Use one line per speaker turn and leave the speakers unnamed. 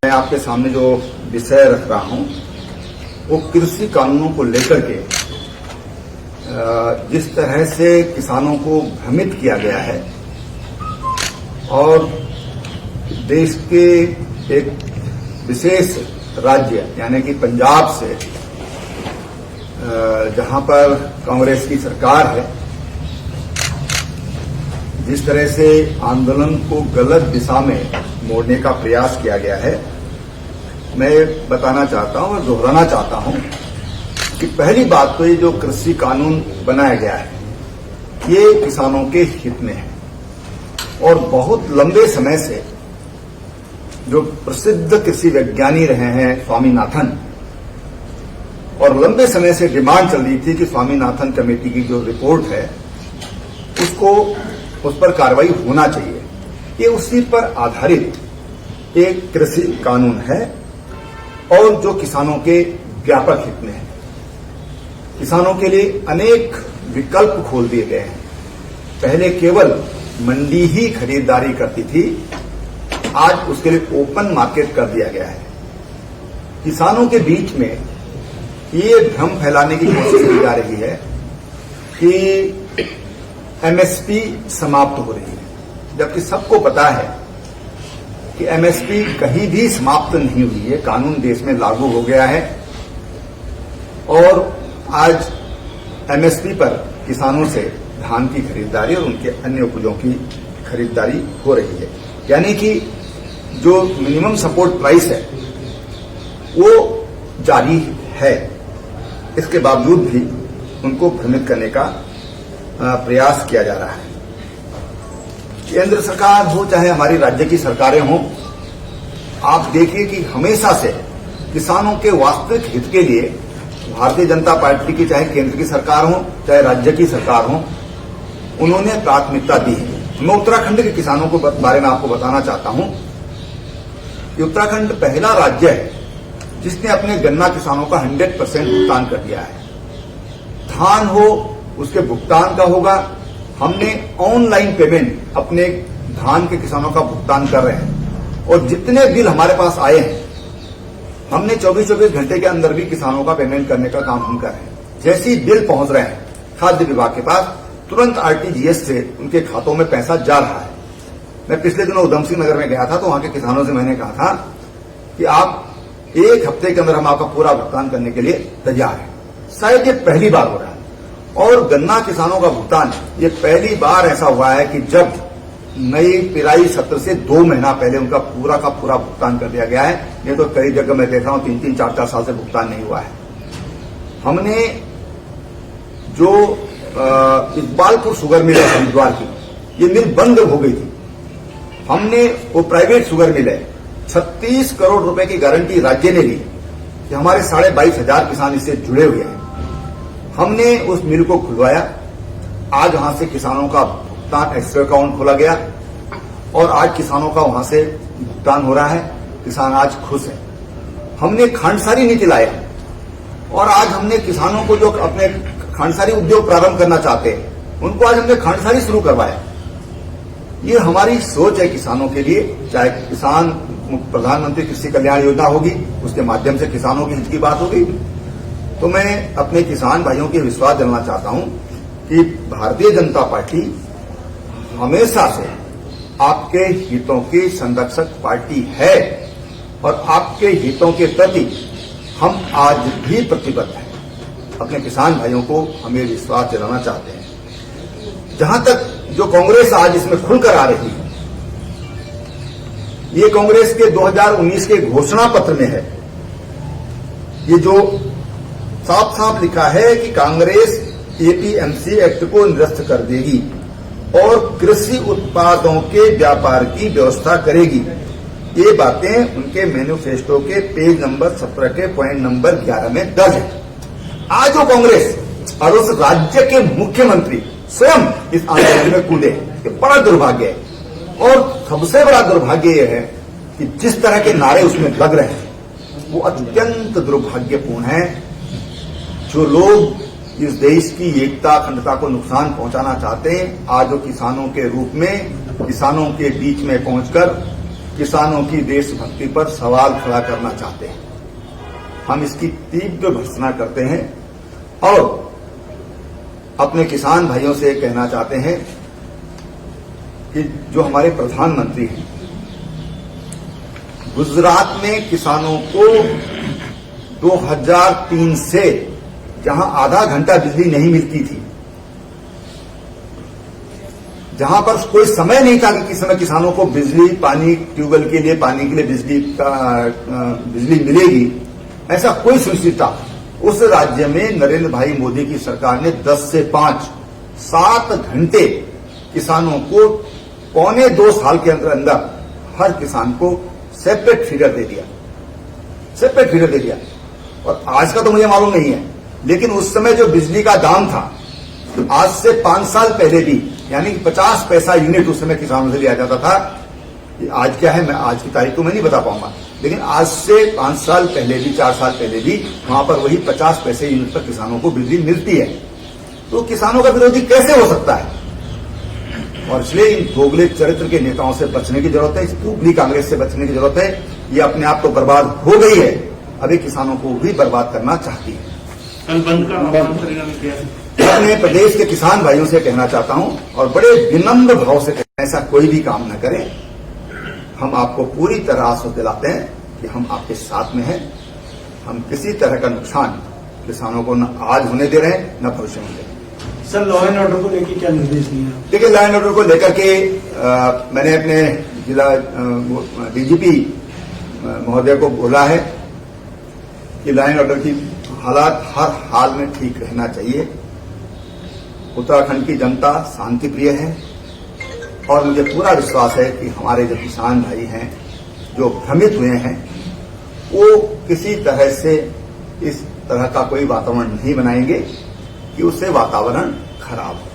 मैं आपके सामने जो विषय रख रहा हूं वो कृषि कानूनों को लेकर के जिस तरह से किसानों को भ्रमित किया गया है और देश के एक विशेष राज्य यानी कि पंजाब से जहां पर कांग्रेस की सरकार है, जिस तरह से आंदोलन को गलत दिशा में मोड़ने का प्रयास किया गया है, मैं बताना चाहता हूं और दोहराना चाहता हूं कि पहली बात तो ये जो कृषि कानून बनाया गया है ये किसानों के हित में है और बहुत लंबे समय से जो प्रसिद्ध कृषि वैज्ञानिक रहे हैं स्वामीनाथन, और लंबे समय से डिमांड चल रही थी कि स्वामीनाथन कमेटी की जो रिपोर्ट है उस पर कार्रवाई होना चाहिए। ये उसी पर आधारित एक कृषि कानून है और जो किसानों के व्यापक हित में है। किसानों के लिए अनेक विकल्प खोल दिए गए हैं। पहले केवल मंडी ही खरीदारी करती थी, आज उसके लिए ओपन मार्केट कर दिया गया है। किसानों के बीच में ये भ्रम फैलाने की कोशिश की जा रही है कि एमएसपी समाप्त हो रही है, जबकि सबको पता है कि एमएसपी कहीं भी समाप्त नहीं हुई है। कानून देश में लागू हो गया है और आज एमएसपी पर किसानों से धान की खरीदारी और उनके अन्य उपजों की खरीदारी हो रही है। यानी कि जो मिनिमम सपोर्ट प्राइस है वो जारी है। इसके बावजूद भी उनको भ्रमित करने का प्रयास किया जा रहा है। केंद्र सरकार हो चाहे हमारी राज्य की सरकारें हों, आप देखिए कि हमेशा से किसानों के वास्तविक हित के लिए भारतीय जनता पार्टी की चाहे केंद्र की सरकार हो चाहे राज्य की सरकार हो, उन्होंने प्राथमिकता दी है। मैं उत्तराखंड के किसानों के बारे में आपको बताना चाहता हूं कि उत्तराखंड पहला राज्य है जिसने अपने गन्ना किसानों का 100% भुगतान कर दिया है। धान हो उसके भुगतान का होगा। हमने ऑनलाइन पेमेंट अपने धान के किसानों का भुगतान कर रहे हैं और जितने बिल हमारे पास आए हैं हमने 24-24 घंटे के अंदर भी किसानों का पेमेंट करने का काम हम कर रहे हैं। जैसे ही बिल पहुंच रहे हैं खाद्य विभाग के पास, तुरंत आरटीजीएस से उनके खातों में पैसा जा रहा है। मैं पिछले दिनों उधमसिंह नगर में गया था तो वहां के किसानों से मैंने कहा था कि आप एक हफ्ते के अंदर हम आपका पूरा भुगतान करने के लिए तैयार हैं। शायद ये पहली बार हो रहा है और गन्ना किसानों का भुगतान ये पहली बार ऐसा हुआ है कि जब नई पिराई सत्र से 2 महीना पहले उनका पूरा का पूरा भुगतान कर दिया गया है। ये तो कई जगह मैं देख रहा हूं 3-3, 4-4 साल से भुगतान नहीं हुआ है। हमने जो इकबालपुर शुगर मिल है हरिद्वार की, ये मिल बंद हो गई थी। हमने वो प्राइवेट शुगर मिल है 36 करोड़ रुपए की गारंटी राज्य ने ली कि हमारे 22,500 किसान इससे जुड़े हुए हैं। हमने उस मिल को खुलवाया। आज वहां से किसानों का भुगतान एक्स्ट्रा अकाउंट खोला गया और आज किसानों का वहां से भुगतान हो रहा है। किसान आज खुश हैं। हमने खांडसारी नीति लाया और आज हमने किसानों को जो अपने खांडसारी उद्योग प्रारंभ करना चाहते हैं उनको आज हमने खांडसारी शुरू करवाया। ये हमारी सोच है किसानों के लिए। चाहे किसान प्रधानमंत्री कृषि कल्याण योजना होगी, उसके माध्यम से किसानों की हित की बात होगी, तो मैं अपने किसान भाइयों के विश्वास दिलाना चाहता हूं कि भारतीय जनता पार्टी हमेशा से आपके हितों की संरक्षक पार्टी है और आपके हितों के प्रति हम आज भी प्रतिबद्ध हैं। अपने किसान भाइयों को हमें विश्वास दिलाना चाहते हैं। जहां तक जो कांग्रेस आज इसमें खुलकर आ रही है, ये कांग्रेस के 2019 के घोषणा पत्र में है। ये जो साफ साफ लिखा है कि कांग्रेस एपीएमसी एक्ट को निरस्त कर देगी और कृषि उत्पादों के व्यापार की व्यवस्था करेगी। ये बातें उनके मैनिफेस्टो के पेज नंबर 17 के पॉइंट नंबर 11 में दर्ज है। आज वो कांग्रेस और उस राज्य के मुख्यमंत्री स्वयं इस आंदोलन में कूदे, ये बड़ा दुर्भाग्य है। और सबसे बड़ा दुर्भाग्य यह है कि जिस तरह के नारे उसमें लग रहे हैं वो अत्यंत दुर्भाग्यपूर्ण है। जो लोग इस देश की एकता अखंडता को नुकसान पहुंचाना चाहते हैं, आज वो किसानों के रूप में किसानों के बीच में पहुंचकर किसानों की देशभक्ति पर सवाल खड़ा करना चाहते हैं। हम इसकी तीव्र भर्त्सना करते हैं और अपने किसान भाइयों से कहना चाहते हैं कि जो हमारे प्रधानमंत्री हैं, गुजरात में किसानों को 2003 से जहां आधा घंटा बिजली नहीं मिलती थी, जहां पर कोई समय नहीं था कि किस समय किसानों को बिजली, पानी, ट्यूबवेल के लिए पानी के लिए बिजली मिलेगी, ऐसा कोई सुनिश्चितता, उस राज्य में नरेंद्र भाई मोदी की सरकार ने 10 से 5 7 घंटे किसानों को पौने 2 साल के अंदर अंदर हर किसान को सेपरेट फीडर दे दिया। और आज का तो मुझे मालूम नहीं है, लेकिन उस समय जो बिजली का दाम था, आज से 5 साल पहले भी, यानी कि 50 पैसा यूनिट उस समय किसानों से लिया जाता था। आज क्या है, मैं आज की तारीख को मैं नहीं बता पाऊंगा, लेकिन आज से 5 साल पहले भी, 4 साल पहले भी वहां पर वही 50 पैसे यूनिट पर किसानों को बिजली मिलती है। तो किसानों का विरोधी कैसे हो सकता है? और इसलिए इन दोगले चरित्र के नेताओं से बचने की जरूरत है, इस दोगली कांग्रेस से बचने की जरूरत है। ये अपने आप तो बर्बाद हो गई है, अभी किसानों को भी बर्बाद करना चाहती है।
कल बंद का आह्वान करेगा नहीं किया?
अपने प्रदेश के किसान भाइयों से कहना चाहता हूं और बड़े विनम्र भाव से ऐसा कोई भी काम न करें। हम आपको पूरी तरह आश्वस्त दिलाते हैं कि हम आपके साथ में हैं। हम किसी तरह का नुकसान किसानों को न आज होने दे रहे हैं, न भविष्य में दे रहे हैं।
सर, लॉ एंड ऑर्डर को लेकर क्या निर्देश दिए हैं?
देखिए, लॉ एंड ऑर्डर को लेकर के मैंने अपने जिला डीजीपी महोदय को बोला है कि लॉ एंड ऑर्डर की हालात हर हाल में ठीक रहना चाहिए। उत्तराखंड की जनता शांति प्रिय है और मुझे पूरा विश्वास है कि हमारे जो किसान भाई हैं, जो भ्रमित हुए हैं, वो किसी तरह से इस तरह का कोई वातावरण नहीं बनाएंगे कि उससे वातावरण खराब हो।